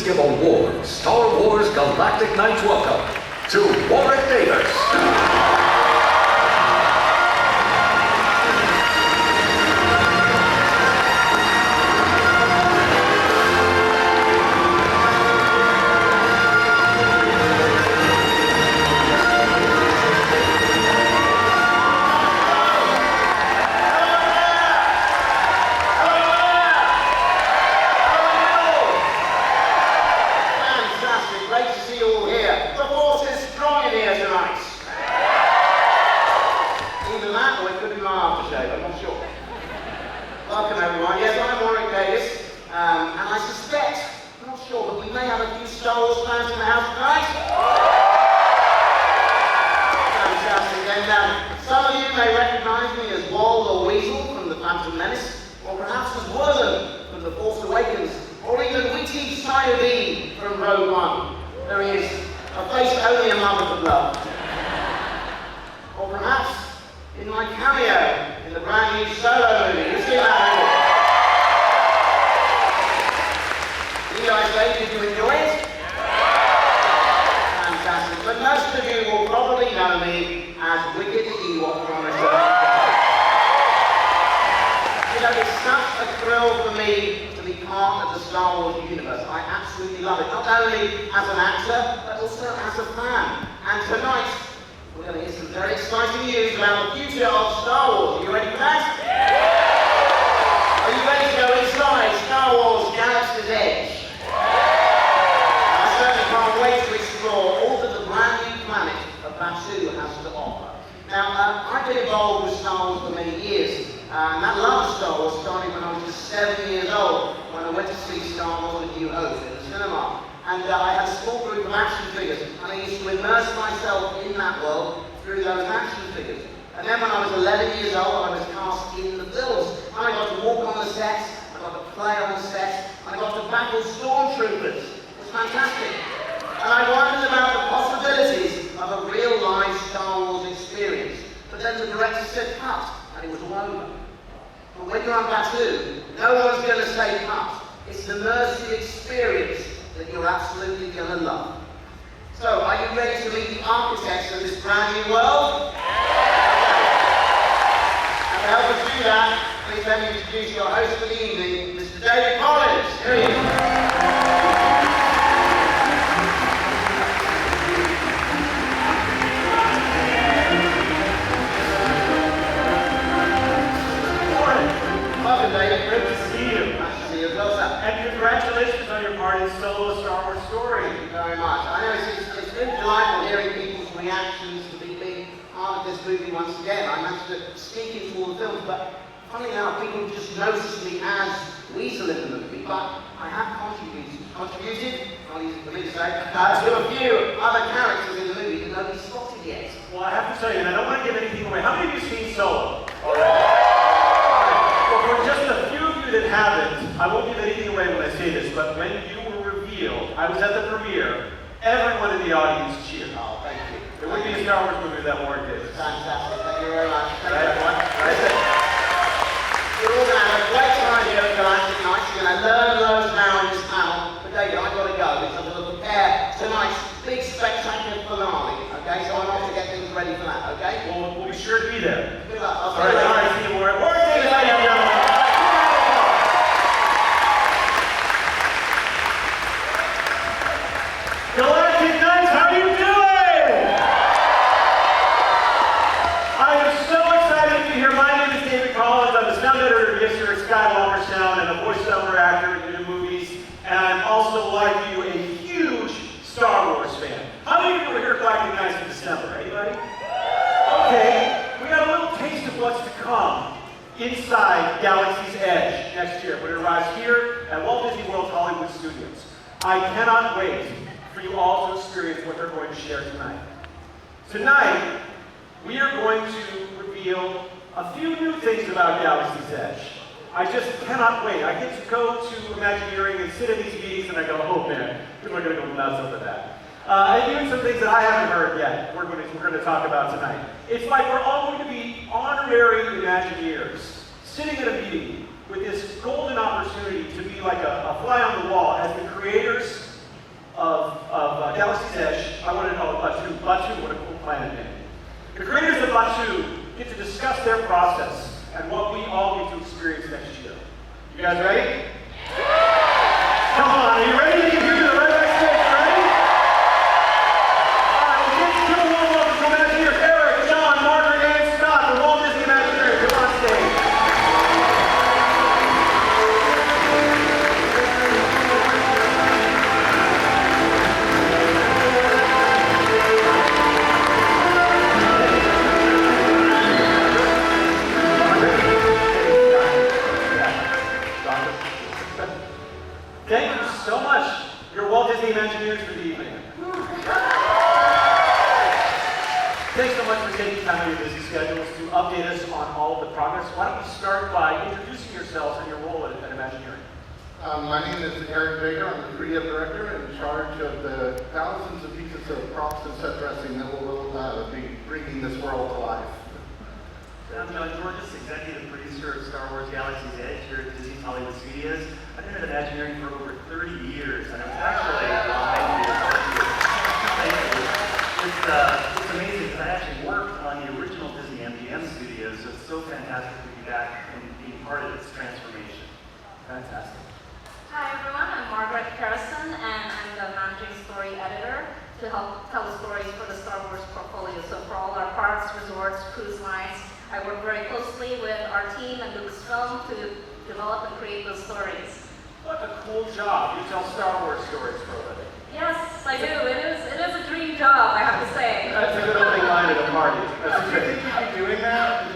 please give a warm Star Wars Galactic Night welcome to Warwick Davis. Welcome everyone. Yes, I'm Warwick Davis, and I suspect, I'm not sure, but we may have a few Star Wars fans in the house tonight. Fantastic. And some of you may recognise me as Walt or Weasel from The Phantom Menace, or perhaps as Whirlin from The Force Awakens, or even witty Sayuri from Rogue One. There is a face only a mother could love. Or perhaps in my cameo in the brand new Solo movie. You see that movie? You guys say, did you enjoy it? Fantastic. But most of you will probably know me as Wicked the Ewok from Return of the Jedi. You know, it's such a thrill for me to be part of the Star Wars universe. I absolutely love it. Not only as an actor, but also as a fan. And tonight, we're going to hear some very exciting news about the future of Star Wars. Are you ready for that? Yeah! Are you ready to go inside Star Wars Galaxy's Edge? I certainly can't wait to explore all that the brand new planet of Batuu has to offer. Now, I've been involved with Star Wars for many years, and that love of Star Wars started when I was just 7 years old, when I went to see Star Wars A New Hope in the cinema. And I had a small group of action figures, and I used to immerse myself in that world through those action figures. And then when I was 11 years old, I was cast in the films. And I got to walk on the sets, I got to play on the sets, and I got to battle stormtroopers. It was fantastic. And I wondered about the possibilities of a real-life Star Wars experience. But then the director said cut, and it was all over. But when you're on Batuu, no one's going to say cut. It's an immersive experience that you're absolutely going to love. So, are you ready to meet the architects of this brand new world? And to help us do that, please let me introduce your host for the evening, Mr. David Collins. Here he is. Welcome, David. Great to see you. Nice to see you as well, sir. And congratulations on your part in Solo: A Star Wars Story. Thank you very much. I know it's been delightful hearing people's reactions to me being part of this movie once again. I managed to sneak into all the films, but funny enough, people just noticed me as Weasel in the movie, but I have contributed, I'll use it for me to say, to a few other characters in the movie that nobody's spotted yet. Well, I have to tell you, and I don't want to give anything away. How many of you have seen Solo already? Well, for just a few of you that haven't, I won't give anything away when I say this, but when you were revealed, I was at the premiere, everyone in the audience cheered. Oh, thank you. There wouldn't be a Star Wars movie without Warwick Davis. Fantastic. Thank you very much. Thank Right, you. everyone? Listen, we're all going to have a great time here at Galactic Nights. You're going to learn loads now in this panel. But David, I've got to go because I'm going to prepare tonight's big spectacular finale. Okay, so I'm off to get things ready for that. Okay? Well, we'll be sure to be there. Good luck. I'll All see you later. right, see you, Warwick. Warwick Davis, ladies and gentlemen. Galactic Nights, how are you doing? I am so excited to be here. My name is David Collins. I'm the sound editor of Yesterday Skywalker Sound and a voiceover actor in new movies. And I'm also, like you, a huge Star Wars fan. How many of you were here at Galactic Nights in December? Anybody? Okay, we got a little taste of what's to come inside Galaxy's Edge next year when it arrives here at Walt Disney World Hollywood Studios. I cannot wait for you all to experience what they're going to share tonight. Tonight, we are going to reveal a few new things about Galaxy's Edge. I just cannot wait. I get to go to Imagineering and sit in these meetings and I go, oh man, people are going to go nuts over that. And even some things that I haven't heard yet, we're going to talk about tonight. It's like we're all going to be honorary Imagineers sitting at a meeting with this golden opportunity to be like a fly on the wall as the creators of Galaxy's Edge. I wanted to call it Batu. Batu, what a cool planet name. The creators of Batu get to discuss their process and what we all get to experience next year. You guys ready? Come on, are you ready to get here to the right backstage? Ready? All right, well, let's give a warm welcome to Imagineers Eric, John, Margaret, and Scott from Walt Disney Imagineering. Come on stage. Thank you so much. You're Walt Disney Imagineers for the evening. Thanks so much for taking time out of your busy schedules to update us on all of the progress. Why don't you start by introducing yourselves and your role at Imagineering? My name is Eric Baker. I'm the creative director in charge of the thousands of pieces of props and set dressing that will be bringing this world to life. I'm John Georges, executive producer of Star Wars Galaxy's Edge here at Disney's Hollywood Studios. I've been at Imagineering for over 30 years, and it's actually, thank you. It's amazing because I actually worked on the original Disney MGM studios, so it's so fantastic to be back and being part of this transformation. Fantastic. Hi everyone, I'm Margaret Harrison and I'm the managing story editor to help tell the stories for the Star Wars portfolio. So for all our parks, resorts, cruise lines, I work very closely with our team and Lucasfilm to develop and create those stories. What a cool job. You tell Star Wars stories for a living. Yes, I do. It is a dream job, I have to say. That's a good opening line at a party. Did you think you'd be doing that?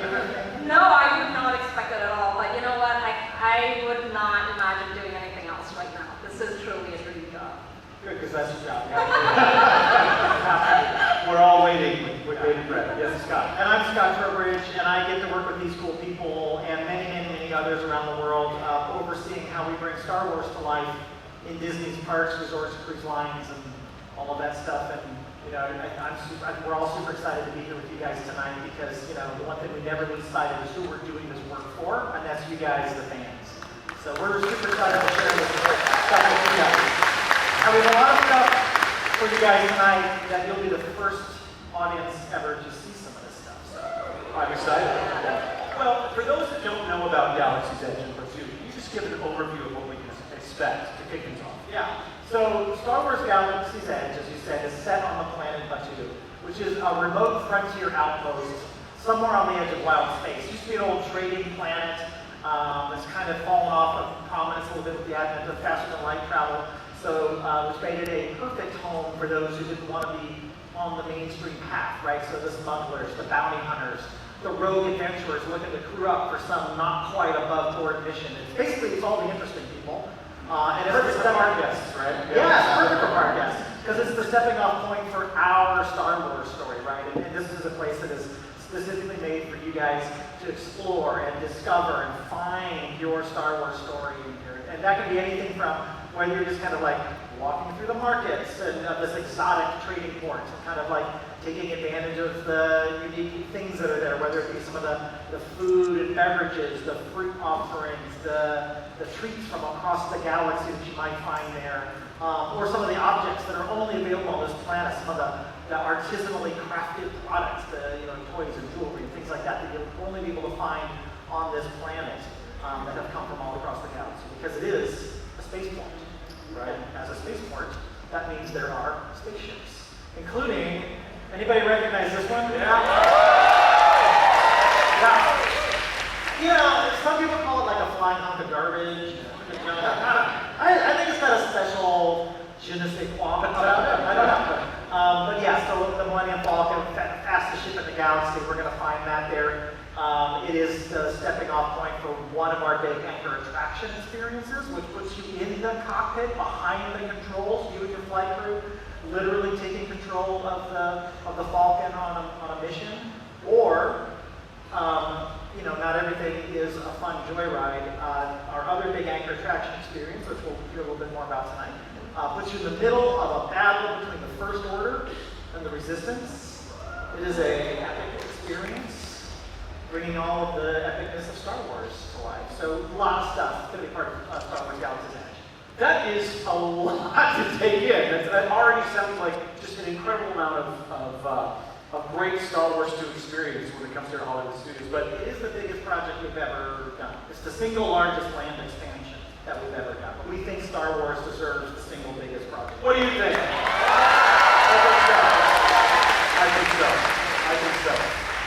No, I would not expect it at all. But you know what? I would not imagine doing anything else right now. This is truly a dream job. Good, because that's your job. We're all waiting with bated breath. Yes, Scott. And I'm Scott Trowbridge, and I get to work with these cool people and many others around the world, overseeing how we bring Star Wars to life in Disney's parks, resorts, cruise lines, and all of that stuff. And you know, we're all super excited to be here with you guys tonight because you know the one thing we never lose sight of is who we're doing this work for, and that's you guys, the fans. So we're super excited to share this stuff with you guys. And we have a lot of stuff for you guys tonight that you'll be the first audience ever to see some of this stuff. So I'm excited. Well, for those that don't know about Galaxy's Edge and Pursuit, can you just give an overview of what we can expect to kick things off? yeah. So Star Wars Galaxy's Edge, as you said, is set on the planet Batu, which is a remote frontier outpost somewhere on the edge of wild space. It used to be an old trading planet that's kind of fallen off of prominence a little bit with the advent of faster than light travel. So which made it a perfect home for those who didn't want to be on the mainstream path, right? So the smugglers, the bounty hunters, the rogue adventurers looking to crew up for some not quite above board mission. It's all the interesting people. And it's Perfect for our guests, right? yeah, it's perfect for our guests because it's the stepping off point for our Star Wars story, right? And this is a place that is specifically made for you guys to explore and discover and find your Star Wars story. And that can be anything from whether you're just kind of like walking through the markets and this exotic trading port and kind of like taking advantage of the unique things that are there, whether it be some of the food and beverages, the fruit offerings, the treats from across the galaxy that you might find there, or some of the objects that are only available on this planet, some of the artisanally crafted products, the toys and jewelry and things like that that you'll only be able to find on this planet that have come from all across the galaxy, because it is a spaceport. Right? And as a spaceport, that means there are spaceships, including, anybody recognize this one? Yeah. Some people call it like a flying hunk of garbage. I think it's got a special je ne sais quoi about it. I don't know. But yeah, so the Millennium Falcon, fastest ship in the galaxy, we're going to find that there. It is the stepping off point for one of our big anchor attraction experiences, which puts you in the cockpit behind the controls, you and your flight crew, literally taking control of the Falcon on a mission. Or, not everything is a fun joyride. Our other big anchor attraction experience, which we'll hear a little bit more about tonight, puts you in the middle of a battle between the First Order and the Resistance. It is an epic experience, bringing all of the epicness of Star Wars to life. So a lot of stuff to be part of Star Wars Galaxy's Edge. That is a lot to take in. That already sounds like just an incredible amount of great Star Wars to experience when it comes to Hollywood Studios. But it is the biggest project we've ever done. It's the single largest land expansion that we've ever done. But we think Star Wars deserves the single biggest project. What do you think? I think so.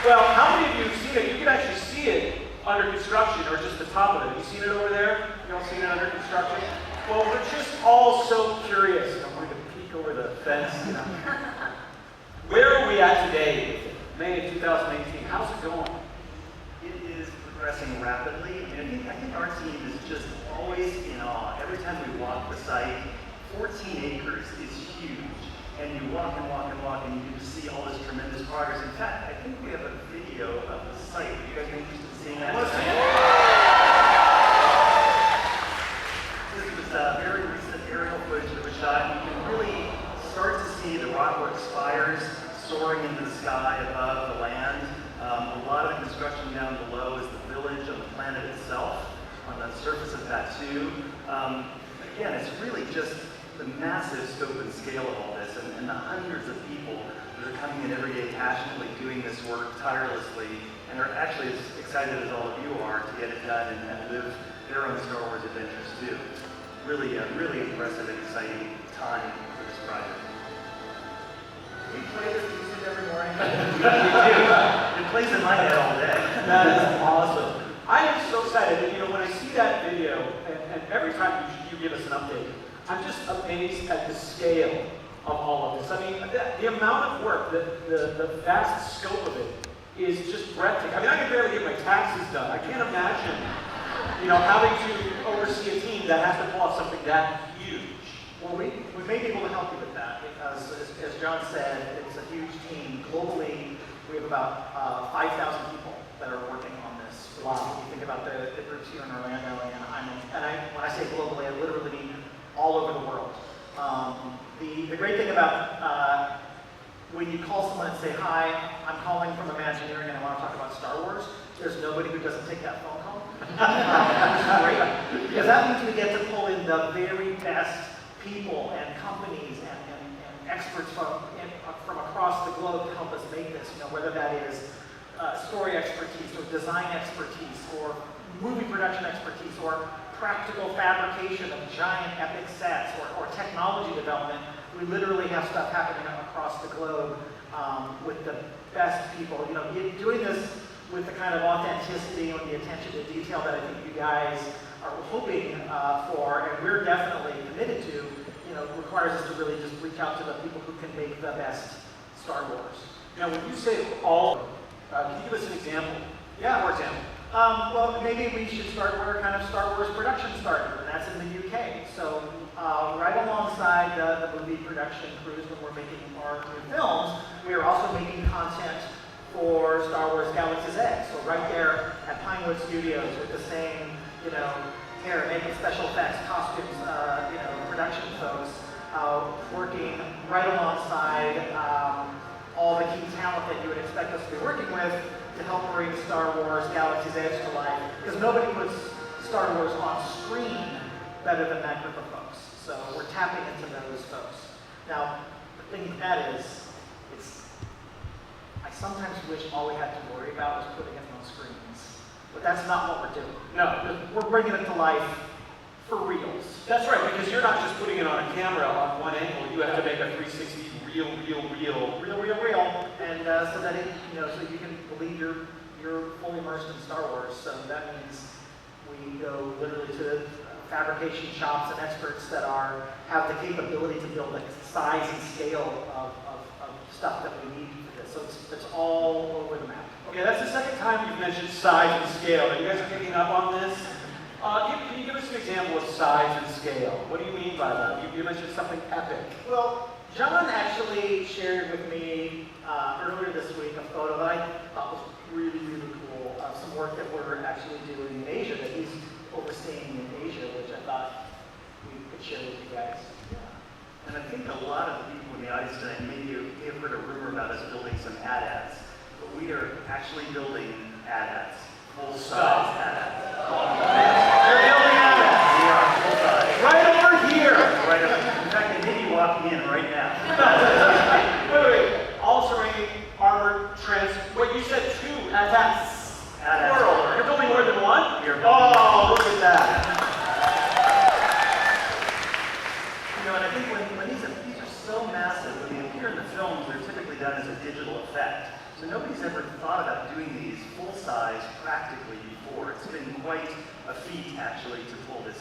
Well, how many of you have seen it? You can actually see it under construction, or just the top of it. Have you seen it over there? You all seen it under construction? Well, we're just all so curious. I'm going to peek over the fence. Where are we at today? May of 2018. How's it going? It is progressing rapidly. I think our team is just always in awe. Every time we walk the site, 14 acres is huge. And you walk and walk and walk, and you just see all this tremendous progress. In fact, I think we have a video of the site. Would you guys be interested in seeing that? This was very recent aerial footage that was shot. You can really start to see the rockwork spires soaring into the sky above the land. A lot of the construction down below is the village on the planet itself, on the surface of that too. Again, it's really just the massive scope and scale of all this, and the hundreds of people that are coming in every day passionately doing this work tirelessly, and are actually as excited as all of you are to get it done and live their own Star Wars adventures too. Really, really impressive and exciting time for this project. We play this music every morning. We do. It plays in my head all day. That is awesome. I am so excited. When I see that video, and every time you give us an update, I'm just amazed at the scale of all of this. I mean, the amount of work, the vast scope of it is just breathtaking. I mean, I can barely get my taxes done. I can't imagine, having to oversee a team that has to pull off something that huge. Well, we may be able to help you with that because, as John said, it's a huge team. Globally, we have about 5,000 people that are working on this. Wow. If you think about the groups here in Orlando and when I say globally, I literally mean all over the world. The great thing about when you call someone and say, hi, I'm calling from Imagineering and I want to talk about Star Wars, there's nobody who doesn't take that phone call. Which is great, because that means we get to pull in the very best people and companies and experts from across the globe to help us make this, whether that is story expertise or design expertise or movie production expertise or practical fabrication of giant epic sets or technology development. We literally have stuff happening across the globe with the best people. Doing this with the kind of authenticity and the attention to detail that I think you guys are hoping for, and we're definitely committed to, requires us to really just reach out to the people who can make the best Star Wars. Now, when you say all, can you give us an example? Yeah. For example. Well, maybe we should start where kind of Star Wars production started, and that's in the UK. So right alongside the movie production crews when we're making our new films, we are also making content for Star Wars Galaxy's Edge. So right there at Pinewood Studios with the same, making special effects, costumes, production folks, working right alongside all the key talent that you would expect us to be working with to help bring Star Wars Galaxy's Edge to life. Because nobody puts Star Wars on screen better than that group of folks. So we're tapping into those folks. Now, the thing with that is, I sometimes wish all we had to worry about was putting it on screens. But that's not what we're doing. No. We're bringing it to life for reals. That's right, because you're not just putting it on a camera on one angle. You have to make a 360 real. And so that so you can believe you're fully immersed in Star Wars. So that means we go literally to fabrication shops and experts that have the capability to build the size and scale of stuff that we need for this. So it's all over the map. Okay, that's the second time you've mentioned size and scale. Are you guys picking up on this? Can you give us an example of size and scale? What do you mean by that? You mentioned something epic. Well, John actually shared with me earlier this week a photo that I thought was really, really cool of some work that we're actually doing in Asia, that he's overseeing in Asia, which I thought we could share with you guys. And I think a lot of people in the audience tonight maybe have heard a rumor about us building some AT-ATs, but we are actually building AT-ATs, full-size AT-ATs. They're building AT-ATs. We are full-size. Right over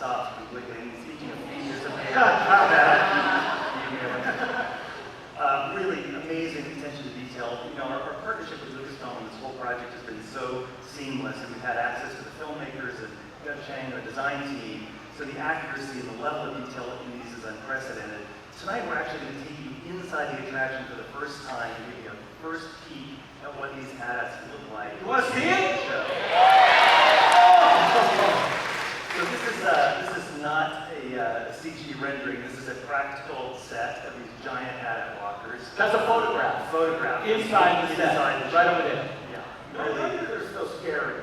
stops completely. And speaking of feet, there's a really amazing attention to detail. You know, our partnership with Lucasfilm on this whole project has been so seamless, and we've had access to the filmmakers and Jeff Chang, the design team. So the accuracy and the level of detail in these is unprecedented. Tonight we're actually going to take you inside the attraction for the first time and give you a first peek at what these hats look like. You want to see it? So this is not a CG rendering. This is a practical set of these giant hat walkers. That's a photograph. Photograph. Inside the set. Right over there. Yeah. Really, they're so scary.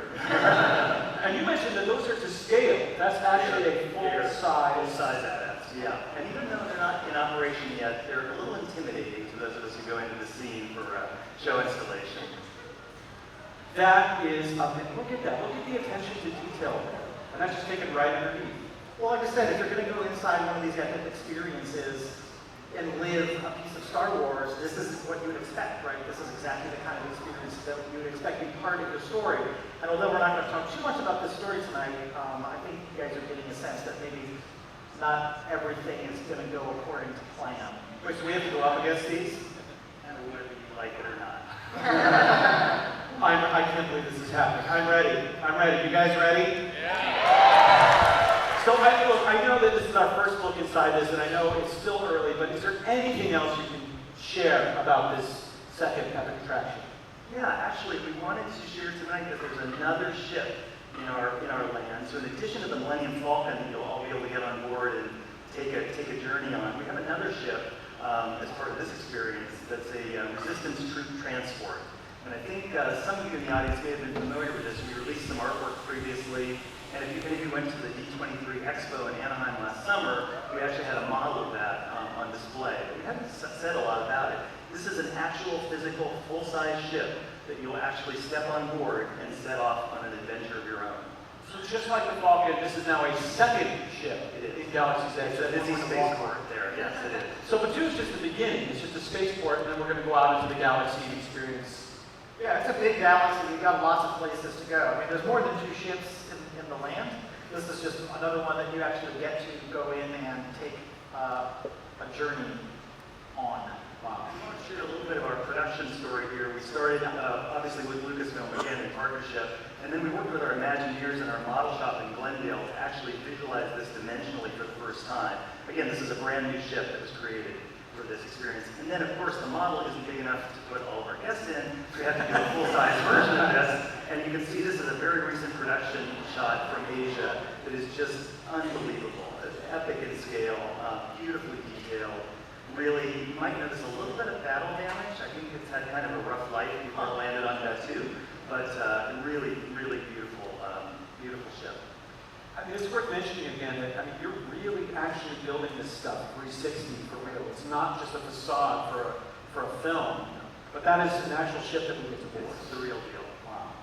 And you mentioned that those are to scale. That's actually a full-size. Full-size hats, yeah. And even though they're not in operation yet, they're a little intimidating to those of us who go into the scene for show installation. That is, look at that. Look at the attention to detail there. And that's just taken right underneath. Well, like I said, if you're going to go inside one of these epic experiences and live a piece of Star Wars, this is what you would expect, right? This is exactly the kind of experience that you would expect to be part of your story. And although we're not going to talk too much about this story tonight, I think you guys are getting a sense that maybe not everything is going to go according to plan. Wait, so we have to go up against these? And whether you like it or not. I can't believe this is happening. I'm ready. You guys ready? So I know that this is our first look inside this, and I know it's still early, but is there anything else you can share about this second epic attraction? Yeah, actually, we wanted to share tonight that there's another ship in our land. So in addition to the Millennium Falcon that you'll all be able to get on board and take a journey on, we have another ship as part of this experience that's a resistance troop transport. And I think some of you in the audience may have been familiar with this. We released some artwork previously. And if any of you went to the D23 Expo in Anaheim last summer, we actually had a model of that on display. We haven't said a lot about it. This is an actual physical full-size ship that you'll actually step on board and set off on an adventure of your own. So just like the Falcon, this is now a second ship in Galaxy's Edge. It's a busy spaceport there, yes it is. So but 2 is just the beginning. It's just a spaceport, and then we're going to go out into the galaxy and experience. Yeah, it's a big galaxy. We've got lots of places to go. I mean, there's more than 2 ships in the land. This is just another one that you actually get to go in and take a journey on. Wow. I want to share a little bit of our production story here. We started obviously with Lucasfilm, again in partnership, and then we worked with our Imagineers in our model shop in Glendale to actually visualize this dimensionally for the first time. Again, this is a brand new ship that was created for this experience. And then, of course, the model isn't big enough to put all of our guests in, so we have to do a full-size version of this. And you can see this is a very recent production shot from Asia that is just unbelievable. It's epic in scale, beautifully detailed. Really, you might notice a little bit of battle damage. I think it's had kind of a rough life before it landed on Batuu, but really, really beautiful, beautiful ship. I mean, it's worth mentioning again that, I mean, you're really actually building this stuff 360 for real. It's not just a facade for a film, but that is an actual ship that we get to board. It's the real deal. Wow.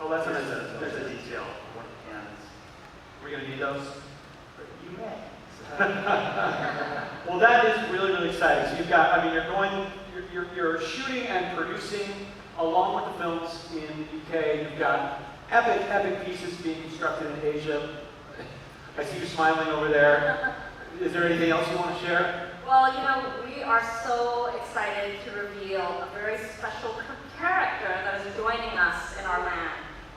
Oh, that's there's a detail of one of the cannons. We're going to need those? You may. Well, that is really, really exciting. So you've got, I mean, you're shooting and producing along with the films in the UK. You've got epic pieces being constructed in Asia. I see you smiling over there. Is there anything else you want to share? Well, you know, we are so excited to reveal a very special character that is joining us in our land.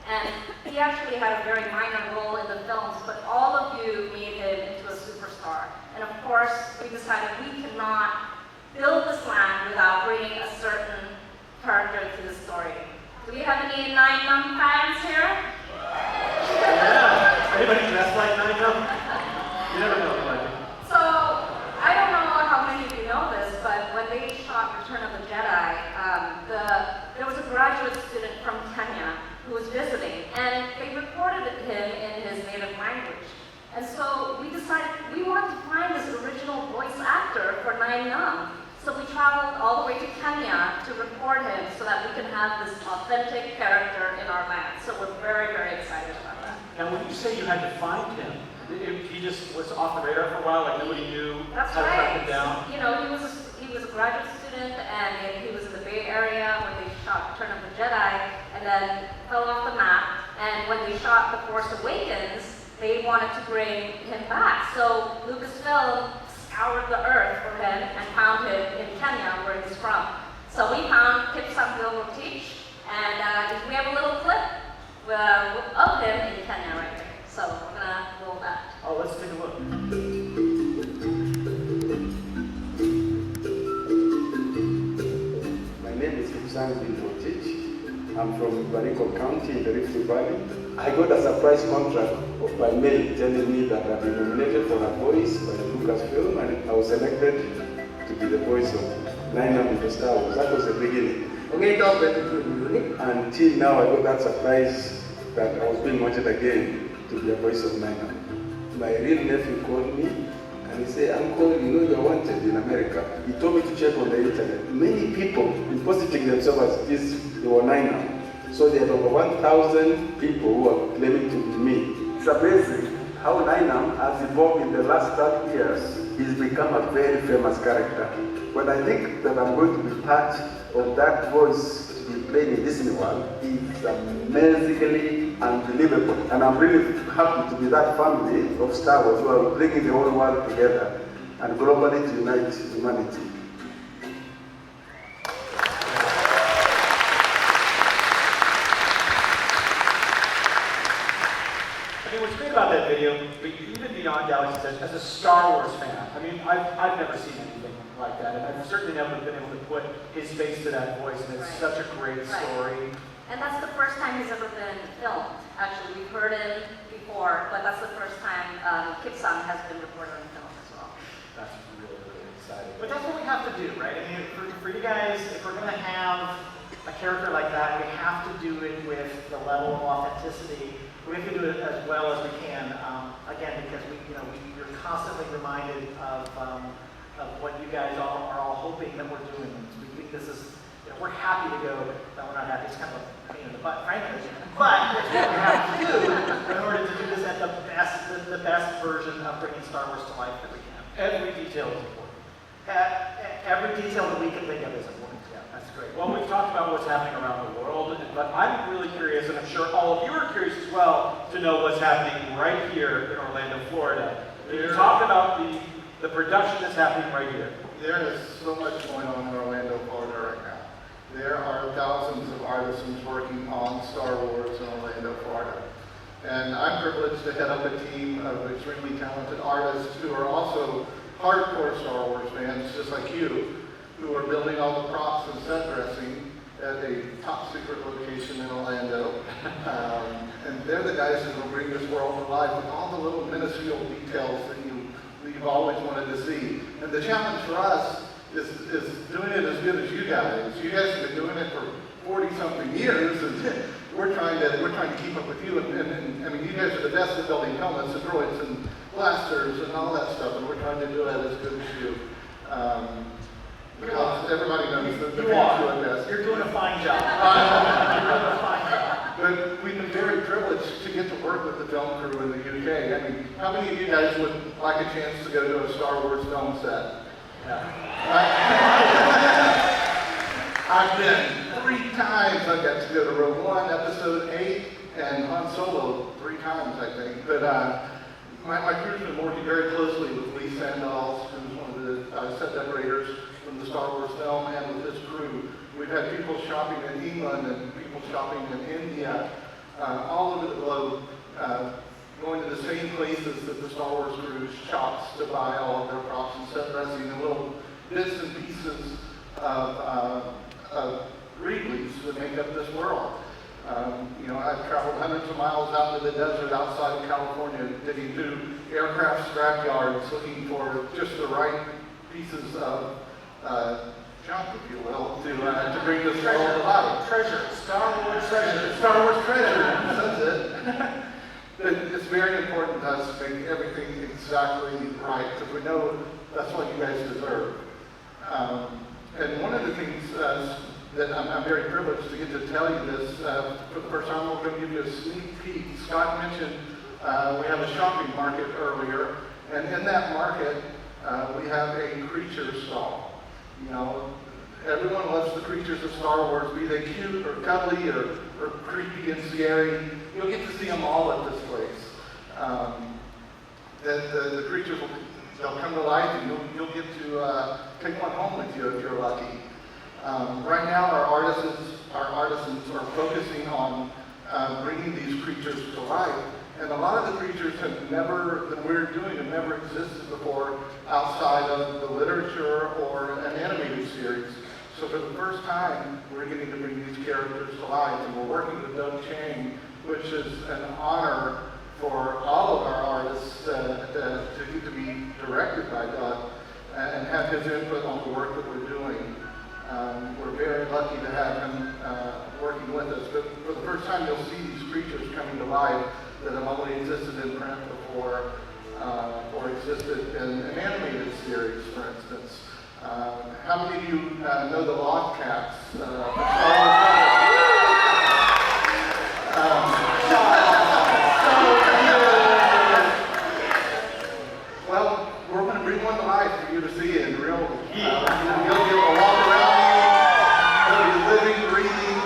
And he actually had a very minor role in the films, but all of you made him into a superstar. And of course, we decided we cannot build this land without bringing a certain character to the story. Do we have any 9-Num fans here? Yeah. Anybody dressed like 9-Num? You never know, like. So, I don't know how many of you know this, but when they shot Return of the Jedi, there was a graduate student from Kenya who was visiting, and they recorded him in his native language. And so we decided we wanted to find this original voice actor for 9-Num. So we traveled all the way to Kenya to record him so that we can have this authentic character in our land. So we're very, very excited about that. Now, when you say you had to find him, he just was off the radar for a while, like nobody knew That's how to track him right. down? You know, he was a graduate student, and he was in the Bay Area when they shot Return of the Jedi, and then fell off the map. And when they shot The Force Awakens, they wanted to bring him back. So Lucasfilm scoured the earth for him and found him in Kenya, where he's from. So we found Kip Samuel Teach, and we have a little clip of him in Kenya right there. So we're gonna roll that. Oh, let's take a look. My name is Kipsang bin Rotich. I'm from Baringo County in the Rift Valley. I got a surprise contract by mail telling me that I've been nominated for a voice by Lucasfilm, and I was selected to be the voice of Lineup in the Star Wars. That was the beginning. Until now, I got that surprise that I was being wanted again to be a voice of Lineup. My real nephew called me and he said, "Uncle, you know you're wanted in America." He told me to check on the internet. Many people depositing themselves as if they were Lineup. So there are over 1,000 people who are claiming to be me. It's amazing how Lineup has evolved in the last 30 years. He's become a very famous character. When I think that I'm going to be part of that voice to be played in Disney World, it's amazingly unbelievable. And I'm really happy to be that family of Star Wars who are bringing the whole world together and globally to unite humanity. What's great about that video, but even beyond Galaxy's Edge, as a Star Wars fan, I mean, I've never seen anything like that, and I've certainly never been able to put his face to that voice, and it's such a great story. And that's the first time he's ever been filmed. Actually, we've heard him before, but that's the first time Kip-san has been recorded on film as well. That's really, really exciting. But that's what we have to do, right? I mean, for you guys, if we're going to have a character like that, we have to do it with the level of authenticity. We have to do it as well as we can, again, because we're constantly reminded of what you guys are all hoping that we're doing. We think this is, we're happy to go, but we're not happy. It's kind of a pain in the butt, frankly. But it's what we have to do in order to do this at the best version of bringing Star Wars to life that we can. Every detail is important. Every detail that we can think of is important. Yeah, that's great. Well, we've talked about what's happening around the world, but I'm really curious, and I'm sure all of you are curious as well, to know what's happening right here in Orlando, Florida. Can you talk about the production that's happening right here? There is so much going on in Orlando, Florida right now. There are thousands of artisans working on Star Wars in Orlando, Florida. And I'm privileged to head up a team of extremely talented artists who are also hardcore Star Wars fans, just like you, who are building all the props and set dressing at a top secret location in Orlando. And they're the guys that will bring this world to life with all the little minuscule details that you've always wanted to see. And the challenge for us is doing it as good as you guys. You guys have been doing it for 40-something years, and we're trying to keep up with you. And I mean, you guys are the best at building helmets and droids and blasters and all that stuff, and we're trying to do it as good as you. Because everybody knows that the fans do it best. You're doing a fine job. You're doing a fine job. But we've been very privileged to get to work with the film crew in the UK. I mean, how many of you guys would like a chance to go to a Star Wars film set? I've been 3 times. I got to go to Rogue One, Episode 8, and Han Solo 3 times, I think. But my crew's been working very closely with Lee Sandals, who's one of the set decorators from the Star Wars film, and with his crew. We've had people shopping in England and people shopping in India, all over the globe, going to the same places that the Star Wars crew shops to buy all of their props and set dressing and little bits and pieces of Wrigley's that make up this world. I've traveled hundreds of miles out into the desert outside of California, digging through aircraft scrapyards, looking for just the right pieces of junk, if you will, to bring this world to life. Treasure. Star Wars treasure. Star Wars treasure. That's it. But it's very important to us to make everything exactly right, because we know that's what you guys deserve. And one of the things that I'm very privileged to get to tell you this, for the first time, we're going to give you a sneak peek. Scott mentioned we have a shopping market earlier, and in that market, we have a creature stall. Everyone loves the creatures of Star Wars, be they cute or cuddly or creepy and scary. You'll get to see them all at this place. The creatures they'll come to life, and you'll get to take one home with you if you're lucky. Right now, our artisans are focusing on bringing these creatures to life, and a lot of the creatures that we're doing have never existed before outside of the literature or an animated series. So for the first time, we're getting to bring these characters to life, and we're working with Doug Chang, which is an honor for all of our artists to get to be directed by Doug and have his input on the work that we're doing. We're very lucky to have him working with us, but for the first time you'll see these creatures coming to life that have only existed in print before or existed in an animated series, for instance. How many of you know the Lost Cats? Well, we're going to bring one to life for you to see in real. You'll be able to walk around. You'll be living, breathing.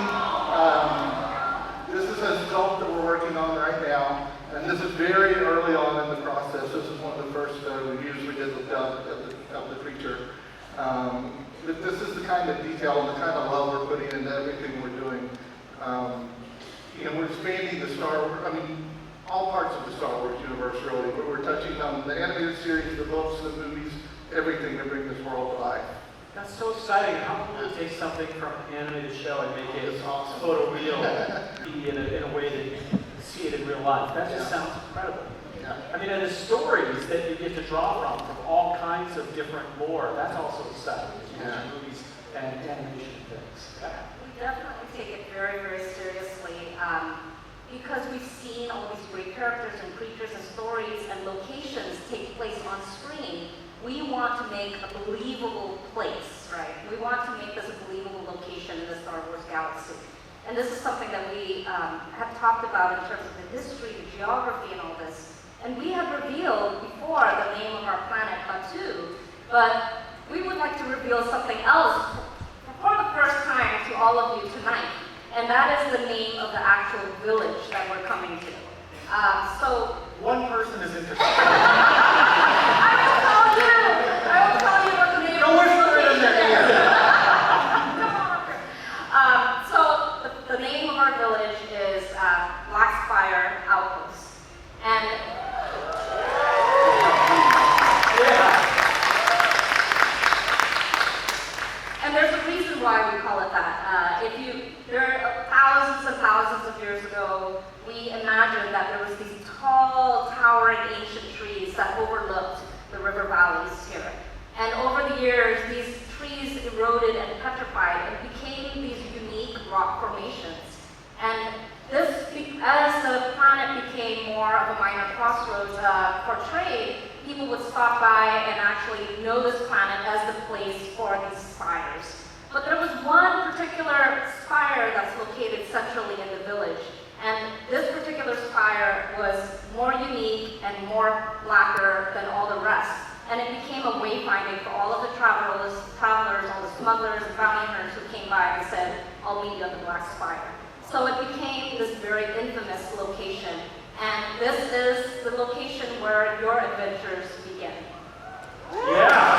This is a sculpt that we're working on right now, and this is very early on in the process. This is one of the first reviews we did with Doug of the creature. But this is the kind of detail and the kind of love we're putting into everything we're doing. We're expanding the all parts of the Star Wars universe, really. We're touching on the animated series, the books, the movies, everything to bring this world to life. That's so exciting. How can we take something from an animated show and make it photoreal in a way that you can see it in real life? That just sounds incredible. Yeah. I mean, and the stories that you get to draw from all kinds of different lore, that's also exciting. Yeah. Movies and animation things. Yeah. We definitely take it very, very seriously because we've seen all these great characters and creatures and stories and locations take place on screen. We want to make a believable place, right? We want to make this a believable location in the Star Wars galaxy. And this is something that we have talked about in terms of the history, the geography, and all this. And we have revealed before the name of our planet, Batu, but we would like to reveal something else for the first time to all of you tonight. And that is the name of the actual village that we're coming to. So one person is interested. I will tell you what the name of the village is. So the name of our village is Blackspire Outpost. And there's a reason why we call it that. There are thousands and thousands of years ago, we imagined that there was these tall, towering ancient trees that overlooked the river valleys here. And over the years, these trees eroded and petrified and became these unique rock formations. And this, as the planet became more of a minor crossroads for trade, people would stop by and actually know this planet as the place for these spires. But there was one particular spire that's located centrally in the village. And this particular spire was more unique and more blacker than all the rest. And it became a wayfinding for all of the travelers, all the smugglers and bounty hunters who came by and said, I'll meet you at the Black Spire. So it became this very infamous location. And this is the location where your adventures begin. Yeah.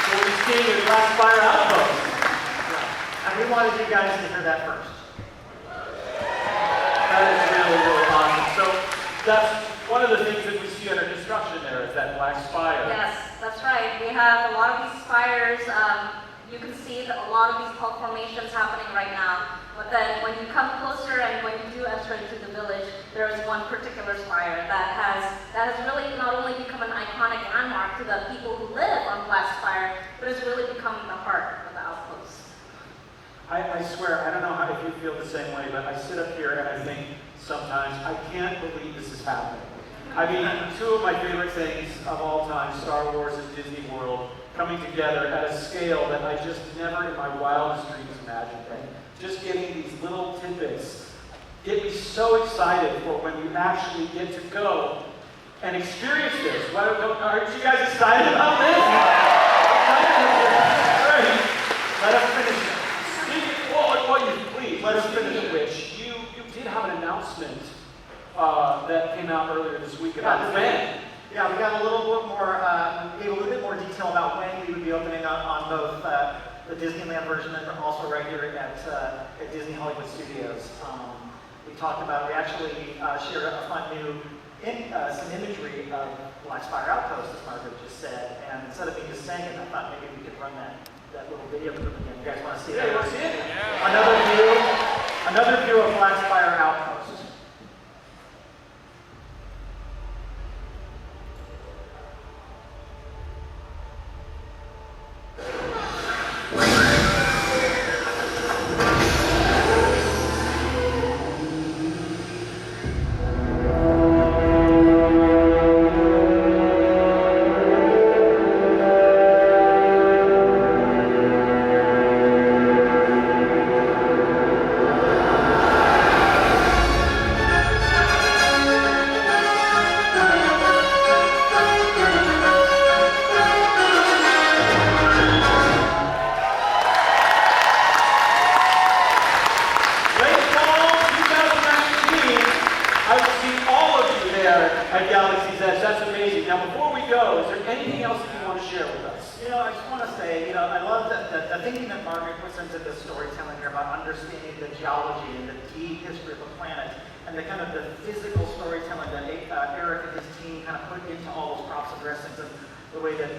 So we're seeing a Blackspire Outpost. And we wanted you guys to hear that first. That is really, really awesome. So that's one of the things that we see under construction there is that Black Spire. Yes, that's right. We have a lot of these spires. You can see that a lot of these cult formations happening right now. But then when you come closer and when you do enter into the village, there is one particular spire that has really not only become an iconic landmark to the people who live on Black Spire, but it's really become the heart of the outpost. I swear, I don't know if you feel the same way, but I sit up here and I think sometimes, I can't believe this is happening. I mean, two of my favorite things of all time, Star Wars and Disney World, coming together at a scale that I just never in my wildest dreams imagined. And just getting these little tidbits get me so excited for when you actually get to go and experience this. Aren't you guys excited about this? Great. Let us finish it. Please, let us finish it, which you did have an announcement that came out earlier this week about when. Yeah, we got a little bit more, gave a little bit more detail about when we would be opening on both the Disneyland version and also right here at Disney Hollywood Studios. We talked about, we actually shared a fun new, some imagery of Black Spire Outpost, as Margaret just said, and instead of me just saying it, I thought maybe we could run that little video clip again. You guys want to see that? Yeah, let's see it. Another view of Black Spire Outpost. At Galaxy's Edge. That's amazing. Now, before we go, is there anything else that you want to share with us? I just want to say, I love the thinking that Margaret puts into this storytelling here about understanding the geology and the deep history of the planet, and the kind of the physical storytelling that Eric and his team kind of put into all those props and dressings, and the way that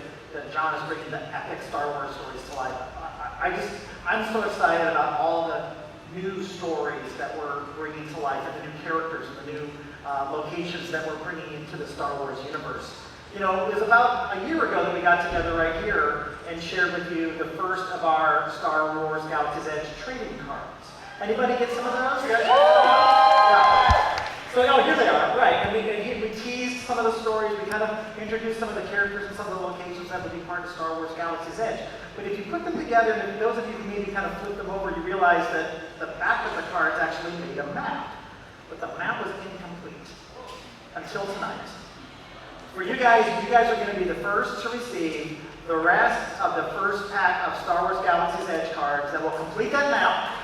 John is bringing the epic Star Wars stories to life. I'm so excited about all the new stories that we're bringing to life, and the new characters and the new locations that we're bringing into the Star Wars universe. It was about a year ago that we got together right here and shared with you the first of our Star Wars Galaxy's Edge trading cards. Anybody get some of those? Yeah. So, here they are, right. And we teased some of the stories, we kind of introduced some of the characters and some of the locations that would be part of Star Wars Galaxy's Edge. But if you put them together, and those of you who maybe kind of flip them over, you realize that the back of the cards actually made a map. But the map was incomplete until tonight. For you guys are going to be the first to receive the rest of the first pack of Star Wars Galaxy's Edge cards that will complete that map.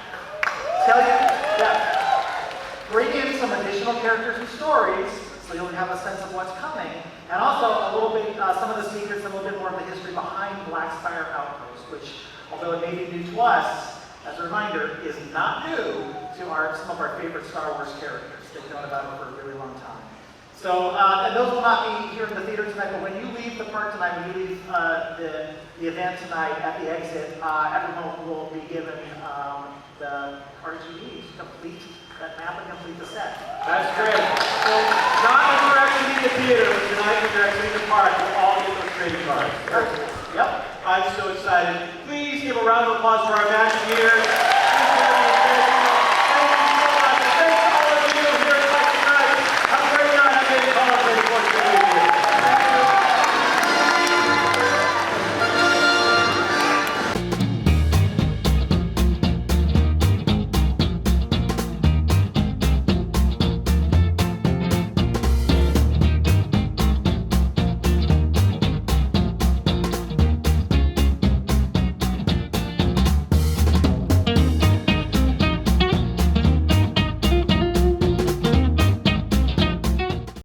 Tell you that bring in some additional characters and stories, so you'll have a sense of what's coming, and also a little bit, some of the secrets, a little bit more of the history behind Black Spire Outpost, which, although it may be new to us, as a reminder, is not new to some of our favorite Star Wars characters. They've known about it for a really long time. So, and those will not be here in the theater tonight, but when you leave the park tonight, when you leave the event tonight at the exit, everyone will be given the cards you need to complete that map and complete the set. That's great. So, not when we're actually in the theater, but tonight when you're actually in the park, we'll all get those trading cards. Yep. I'm so excited. Please give a round of applause for our Imagineers.